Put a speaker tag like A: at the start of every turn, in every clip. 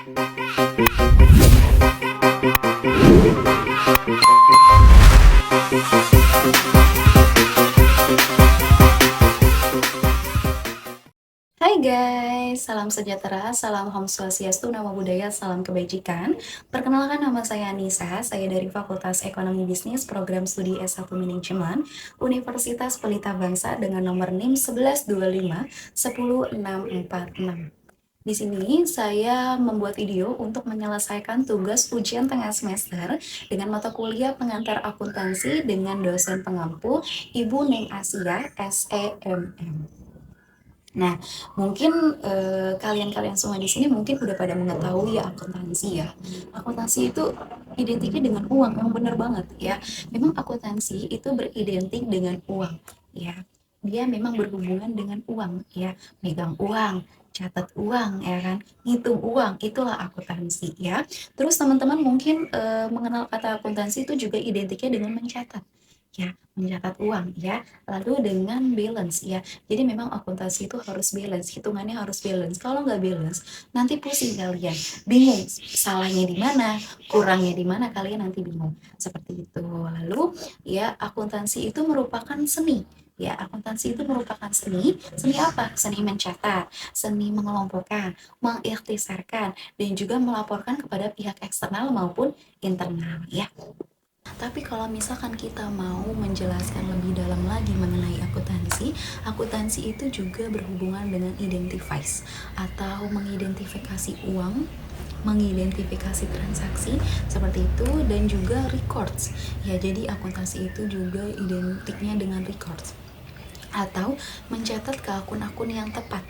A: Hai guys, salam sejahtera, salam Om Swastiastu, Namo Buddhaya, salam kebajikan. Perkenalkan, nama saya Anissa, saya dari Fakultas Ekonomi Bisnis Program Studi S1 Manajemen Universitas Pelita Bangsa dengan nomor NIM 1125 10646. Di sini saya membuat video untuk menyelesaikan tugas ujian tengah semester dengan mata kuliah pengantar akuntansi dengan dosen pengampu Ibu Neng Asia SEMM. Nah, mungkin kalian-kalian semua di sini mungkin udah pada mengetahui ya akuntansi ya. Akuntansi itu identiknya dengan uang, memang benar banget ya. Memang akuntansi itu beridentik dengan uang ya. Dia memang berhubungan dengan uang ya, megang uang, catat uang ya kan, ngitung uang, itulah akuntansi ya. Terus teman-teman mungkin mengenal kata akuntansi itu juga identiknya dengan mencatat ya, mencatat uang ya, lalu dengan balance ya. Jadi memang akuntansi itu harus balance, hitungannya harus balance. Kalau nggak balance, nanti pusing kalian, bingung salahnya di mana, kurangnya di mana, kalian nanti bingung. Seperti itu. Lalu ya akuntansi itu merupakan seni. Ya, akuntansi itu merupakan seni. Seni apa? Seni mencatat, seni mengelompokkan, mengikhtisarkan, dan juga melaporkan kepada pihak eksternal maupun internal ya. Tapi kalau misalkan kita mau menjelaskan lebih dalam lagi mengenai akuntansi, akuntansi itu juga berhubungan dengan identifies atau mengidentifikasi uang, mengidentifikasi transaksi seperti itu, dan juga records. Ya, jadi akuntansi itu juga identiknya dengan records atau mencatat ke akun-akun yang tepat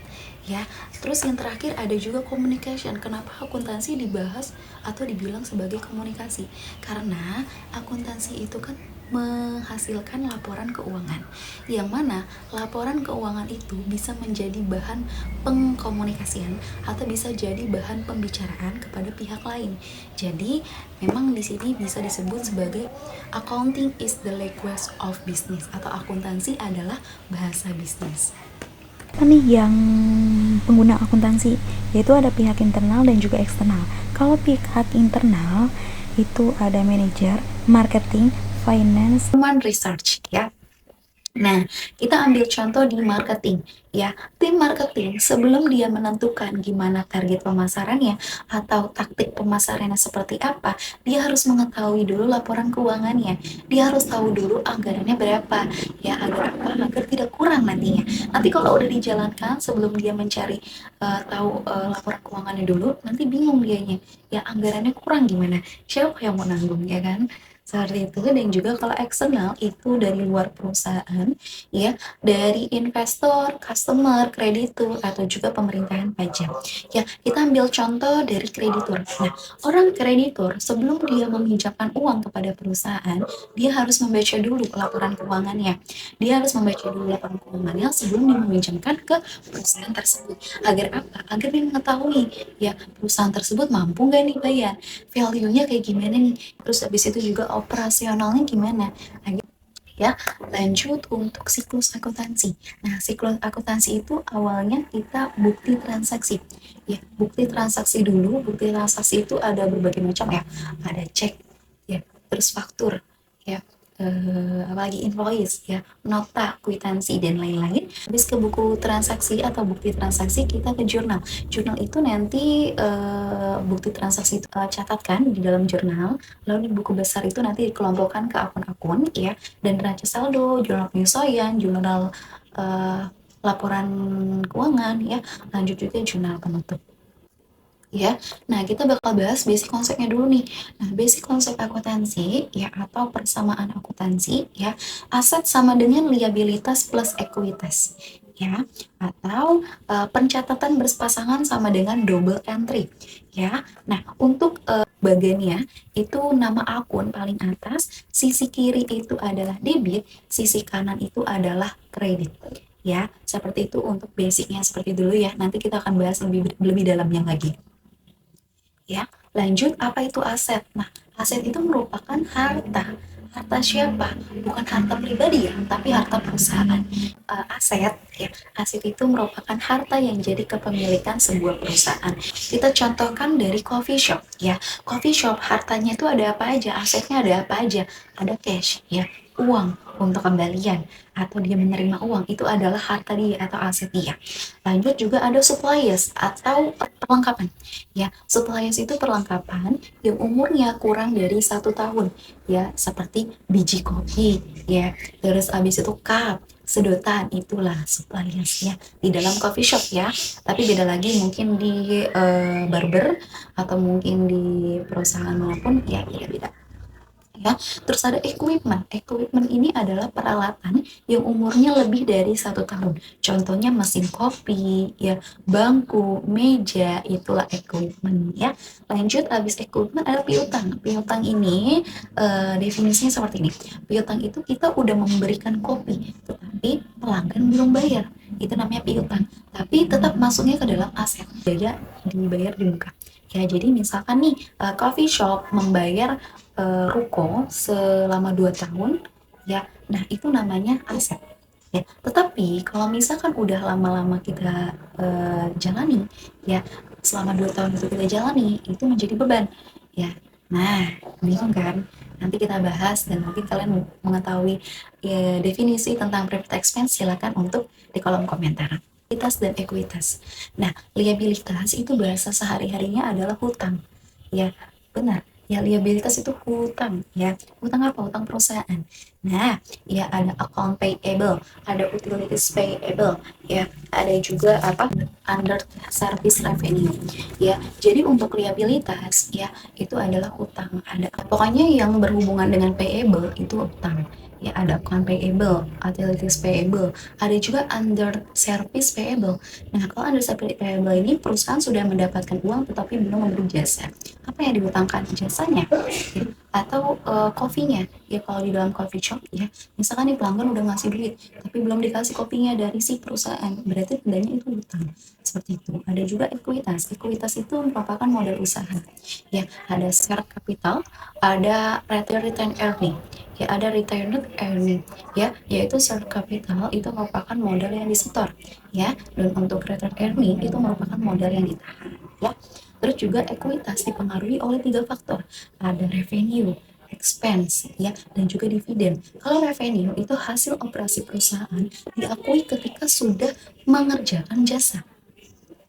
A: ya. Terus yang terakhir ada juga communication. Kenapa akuntansi dibahas atau dibilang sebagai komunikasi? Karena akuntansi itu kan menghasilkan laporan keuangan, yang mana laporan keuangan itu bisa menjadi bahan pengkomunikasian atau bisa jadi bahan pembicaraan kepada pihak lain. Jadi memang di sini bisa disebut sebagai accounting is the language of business, atau akuntansi adalah bahasa bisnis.
B: Nih yang pengguna akuntansi, yaitu ada pihak internal dan juga eksternal. Kalau pihak internal itu ada manajer, marketing, finance,
A: Human research ya. Nah, kita ambil contoh di marketing ya. Tim marketing sebelum dia menentukan gimana target pemasarannya atau taktik pemasarannya seperti apa, dia harus mengetahui dulu laporan keuangannya. Dia harus tahu dulu anggarannya berapa ya, agar apa? Agar tidak kurang nantinya. Nanti kalau udah dijalankan sebelum dia mencari tahu laporan keuangannya dulu, nanti bingung dianya. Ya anggarannya kurang gimana? Siapa yang mau nanggung ya kan? Seperti itu. Dan juga kalau eksternal itu dari luar perusahaan ya, dari investor, customer, kreditur, atau juga pemerintahan pajak ya. Kita ambil contoh dari kreditur. Nah, orang kreditur sebelum dia meminjamkan uang kepada perusahaan, dia harus membaca dulu laporan keuangannya. Dia harus membaca dulu laporan keuangannya sebelum dia meminjamkan ke perusahaan tersebut. Agar apa? Agar dia mengetahui ya perusahaan tersebut mampu nggak nih bayar, value-nya kayak gimana nih, terus habis itu juga operasionalnya gimana. Nah, ya, lanjut untuk siklus akuntansi. Nah, siklus akuntansi itu awalnya kita bukti transaksi. Ya, bukti transaksi dulu. Bukti transaksi itu ada berbagai macam ya. Ada cek, ya, terus faktur, ya, apalagi invoice, ya, nota, kwitansi dan lain-lain. Habis ke buku transaksi atau bukti transaksi, kita ke jurnal. Jurnal itu nanti bukti transaksi itu catatkan di dalam jurnal. Lalu di buku besar itu nanti dikelompokkan ke akun-akun ya, dan neraca saldo, jurnal penyesuaian, jurnal laporan keuangan ya, lanjut juga jurnal penutup ya. Nah, kita bakal bahas basic konsepnya dulu nih. Nah, basic konsep akuntansi ya, atau persamaan akuntansi ya, aset sama dengan liabilitas plus ekuitas ya, atau pencatatan berpasangan sama dengan double entry ya. Nah, untuk bagiannya itu nama akun paling atas, sisi kiri itu adalah debit, sisi kanan itu adalah kredit ya. Seperti itu untuk basicnya, seperti dulu ya. Nanti kita akan bahas lebih dalamnya lagi ya. Lanjut, apa itu aset? Nah, aset itu merupakan harta Harta siapa? Bukan harta pribadi ya, tapi harta perusahaan. Aset ya, aset itu merupakan harta yang jadi kepemilikan sebuah perusahaan. Kita contohkan dari coffee shop ya. Coffee shop hartanya itu ada apa aja, asetnya ada apa aja? Ada cash ya, uang untuk kembalian atau dia menerima uang itu adalah harta dia atau aset dia. Lanjut juga ada suppliers atau perlengkapan ya. Suppliers itu perlengkapan yang umurnya kurang dari 1 tahun ya, seperti biji kopi ya, terus abis itu cup, sedotan, itulah suppliers ya di dalam coffee shop ya. Tapi beda lagi mungkin di barber atau mungkin di perusahaan manapun ya, beda-beda ya. Terus ada equipment. Equipment ini adalah peralatan yang umurnya lebih dari 1 tahun. Contohnya mesin kopi, ya, bangku, meja, itulah equipment ya. Lanjut, habis equipment ada piutang. Piutang ini definisinya seperti ini. Piutang itu kita udah memberikan kopi, tetapi pelanggan belum bayar. Itu namanya piutang. Tapi tetap masuknya ke dalam aset. Dibayar di muka. Ya, jadi misalkan nih coffee shop membayar ruko selama 2 tahun ya, nah itu namanya aset ya. Tetapi kalau misalkan udah lama-lama kita jalani ya, selama 2 tahun itu kita jalani, itu menjadi beban ya. Nah, bingung kan? Nanti kita bahas dan mungkin kalian mengetahui ya, definisi tentang private expense, silakan untuk di kolom komentar. Liabilitas dan ekuitas. Nah, liabilitas itu bahasa sehari-harinya adalah hutang. Ya, benar. Ya, liabilitas itu hutang. Ya, hutang apa? Hutang perusahaan. Nah, ya ada account payable, ada utilities payable, ya, ada juga apa? Under service revenue. Ya, jadi untuk liabilitas, ya, itu adalah hutang. Ada pokoknya yang berhubungan dengan payable itu hutang. Ya, ada account payable, utilities payable, ada juga under service payable. Nah, kalau under service payable ini perusahaan sudah mendapatkan uang tetapi belum memberi jasa. Apa yang dihutangkan? Jasanya ya, atau kopinya ya. Kalau di dalam coffee shop ya, misalkan nih pelanggan udah ngasih duit tapi belum dikasih kopinya dari si perusahaan, berarti tandanya itu hutang. Seperti itu. Ada juga ekuitas. Ekuitas itu merupakan modal usaha ya. Ada share capital, ada return earning ya, ada retained earning ya, yaitu share capital itu merupakan modal yang disetor ya, dan untuk return earning itu merupakan modal yang ditahan ya. Terus juga ekuitas dipengaruhi oleh 3 faktor, ada revenue, expense ya, dan juga dividen. Kalau revenue itu hasil operasi perusahaan diakui ketika sudah mengerjakan jasa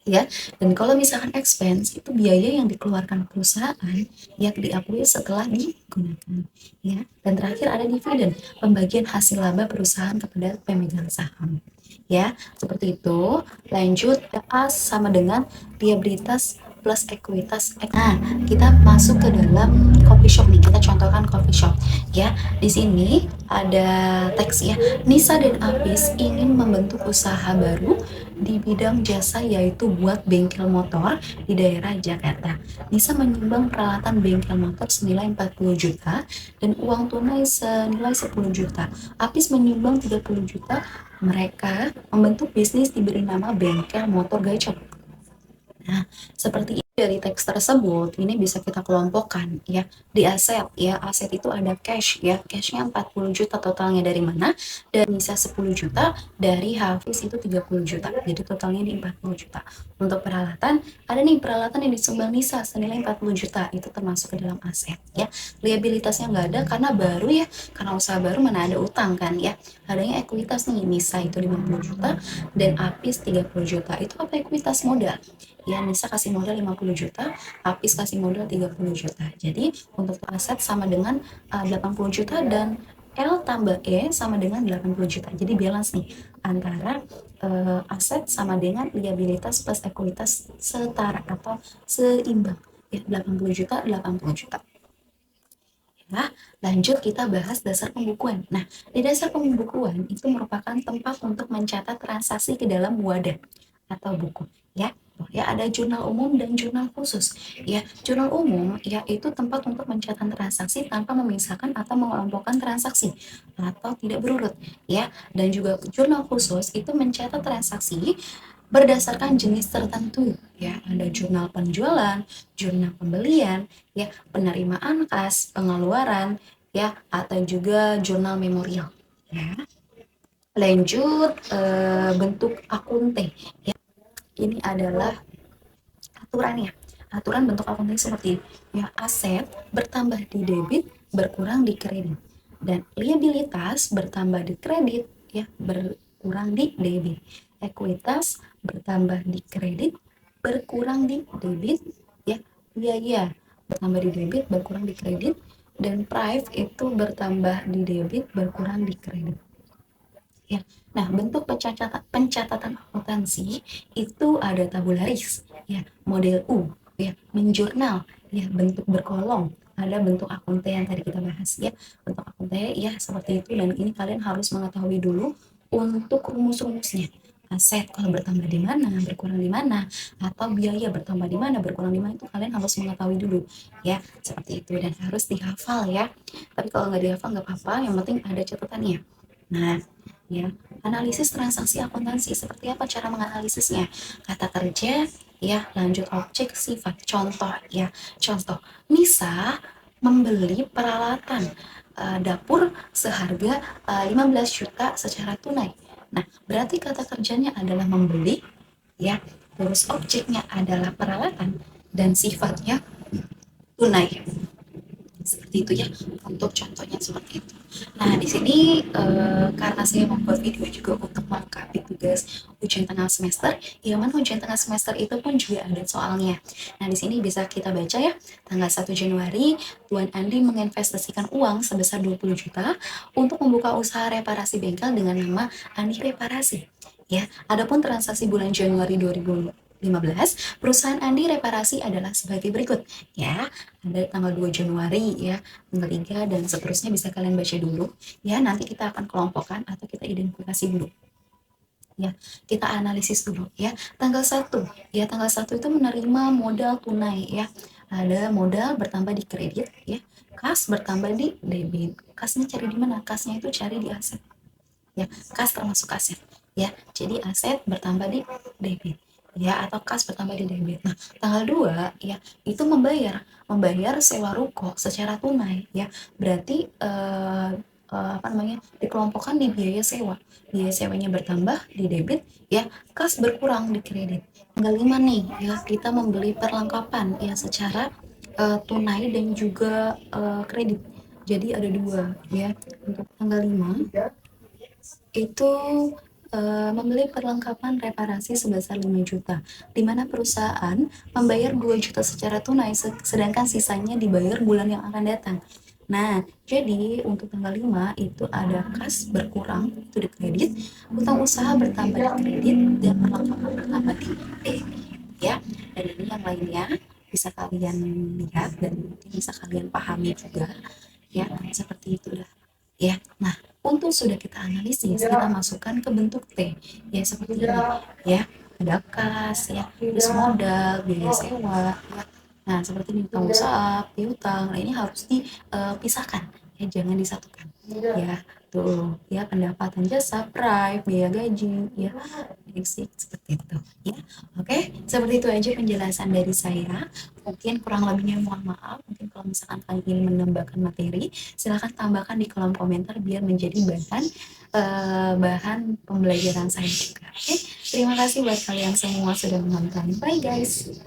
A: ya, dan kalau misalkan expense itu biaya yang dikeluarkan perusahaan yang diakui setelah digunakan ya. Dan terakhir ada dividen, pembagian hasil laba perusahaan kepada pemegang saham ya. Seperti itu. Lanjut, A sama dengan liabilitas plus ekuitas. Nah, kita masuk ke dalam coffee shop nih. Kita contohkan coffee shop ya. Di sini ada teks ya. Nisa dan Apis ingin membentuk usaha baru di bidang jasa, yaitu buat bengkel motor di daerah Jakarta. Nisa menyumbang peralatan bengkel motor senilai 40 juta dan uang tunai senilai 10 juta. Apis menyumbang 30 juta. Mereka membentuk bisnis diberi nama Bengkel Motor Gacor. Nah, seperti itu dari teks tersebut, ini bisa kita kelompokkan ya di aset ya. Aset itu ada cash ya. Cashnya 40 juta totalnya dari mana? Dan Nisa 10 juta, dari Hafiz itu 30 juta. Jadi totalnya di 40 juta. Untuk peralatan, ada nih peralatan yang disumbang Nisa senilai 40 juta. Itu termasuk ke dalam aset ya. Liabilitasnya nggak ada karena baru ya. Karena usaha baru mana ada utang kan ya. Adanya ekuitas nih, Nisa itu 50 juta dan Apis 30 juta. Itu apa? Ekuitas modal. Ya, Nisa kasih modal 50 juta, Apis kasih modal 30 juta. Jadi untuk aset sama dengan 80 juta dan L tambah E sama dengan 80 juta. Jadi balance nih antara aset sama dengan liabilitas plus ekuitas setara atau seimbang. Ya, 80 juta, 80 juta. Nah, lanjut kita bahas dasar pembukuan. Nah, di dasar pembukuan itu merupakan tempat untuk mencatat transaksi ke dalam wadah atau buku, ya. Ya, ada jurnal umum dan jurnal khusus. Ya, jurnal umum yaitu tempat untuk mencatat transaksi tanpa memisahkan atau mengelompokkan transaksi atau tidak berurut, ya. Dan juga jurnal khusus itu mencatat transaksi berdasarkan jenis tertentu, ya. Ada jurnal penjualan, jurnal pembelian, ya, penerimaan kas, pengeluaran, ya, atau juga jurnal memorial ya. Lanjut bentuk akunte ya. Ini adalah aturannya. Aturan bentuk akunting seperti ini. Ya, aset bertambah di debit, berkurang di kredit. Dan liabilitas bertambah di kredit, ya, berkurang di debit. Ekuitas bertambah di kredit, berkurang di debit, ya. Biaya bertambah di debit, berkurang di kredit. Dan price itu bertambah di debit, berkurang di kredit. Ya. Nah, bentuk pencatatan akuntansi itu ada tabularis, ya, model U, ya, menjurnal, ya, bentuk berkolom, ada bentuk akunte yang tadi kita bahas, ya. Bentuk akunte ya seperti itu, dan ini kalian harus mengetahui dulu untuk rumus-rumusnya. Aset kalau bertambah di mana, berkurang di mana, atau biaya bertambah di mana, berkurang di mana, itu kalian harus mengetahui dulu, ya, seperti itu, dan harus dihafal ya. Tapi kalau nggak dihafal nggak apa-apa, yang penting ada catatannya. Nah, ya, analisis transaksi akuntansi seperti apa cara menganalisisnya? Kata kerja, ya, lanjut objek, sifat. Contoh, ya, contoh. Nisa membeli peralatan dapur seharga 15 juta secara tunai. Nah, berarti kata kerjanya adalah membeli, ya, terus objeknya adalah peralatan dan sifatnya tunai. Seperti itu ya, untuk contohnya seperti itu. Nah, di sini karena saya membuat video juga untuk melengkapi tugas ujian tengah semester, yang mana ujian tengah semester itu pun juga ada soalnya. Nah, di sini bisa kita baca ya, tanggal 1 Januari, Tuan Andi menginvestasikan uang sebesar 20 juta untuk membuka usaha reparasi bengkel dengan nama Andi Reparasi. Ya, adapun transaksi bulan Januari 2015, perusahaan Andi Reparasi adalah sebagai berikut. Ya, ada tanggal 2 Januari ya, tanggal 3 dan seterusnya bisa kalian baca dulu ya. Nanti kita akan kelompokkan atau kita identifikasi dulu. Ya, kita analisis dulu ya. Tanggal 1 ya, tanggal 1 itu menerima modal tunai ya. Ada modal bertambah di kredit ya. Kas bertambah di debit. Kasnya cari di mana? Kasnya itu cari di aset. Ya, kas termasuk aset ya. Jadi aset bertambah di debit ya, atau kas bertambah di debit. Nah, tanggal 2 ya, itu membayar sewa ruko secara tunai ya. Berarti apa namanya? Dikelompokkan di biaya sewa. Biaya sewanya bertambah di debit ya, kas berkurang di kredit. Tanggal 5 nih ya, kita membeli perlengkapan ya secara tunai dan juga kredit. Jadi ada dua ya. Untuk tanggal 5 itu membeli perlengkapan reparasi sebesar 5 juta, di mana perusahaan membayar 2 juta secara tunai, sedangkan sisanya dibayar bulan yang akan datang. Nah, jadi untuk tanggal 5 itu ada kas berkurang, itu di kredit, utang usaha bertambah di kredit, dan perlengkapan bertambah di debit. Ya, dan ini yang lainnya bisa kalian lihat dan bisa kalian pahami juga. Ya, seperti itulah. Ya, nah, untuk sudah kita analisis, kita masukkan ke bentuk T, ya seperti ini, ya, ada kas, ya, terus modal, biaya sewa, ya. Nah, seperti ini, utang usaha, piutang, nah ini harus dipisahkan, ya, jangan disatukan, ya, tuh, ya, pendapatan jasa, prive, biaya gaji, ya, exit, seperti itu, ya. Oke, seperti itu aja penjelasan dari saya. Mungkin kurang lebihnya mohon maaf. Mungkin kalau misalkan kalian ingin menambahkan materi, silahkan tambahkan di kolom komentar biar menjadi bahan pembelajaran saya juga. Oke, terima kasih buat kalian semua sudah menonton. Bye guys.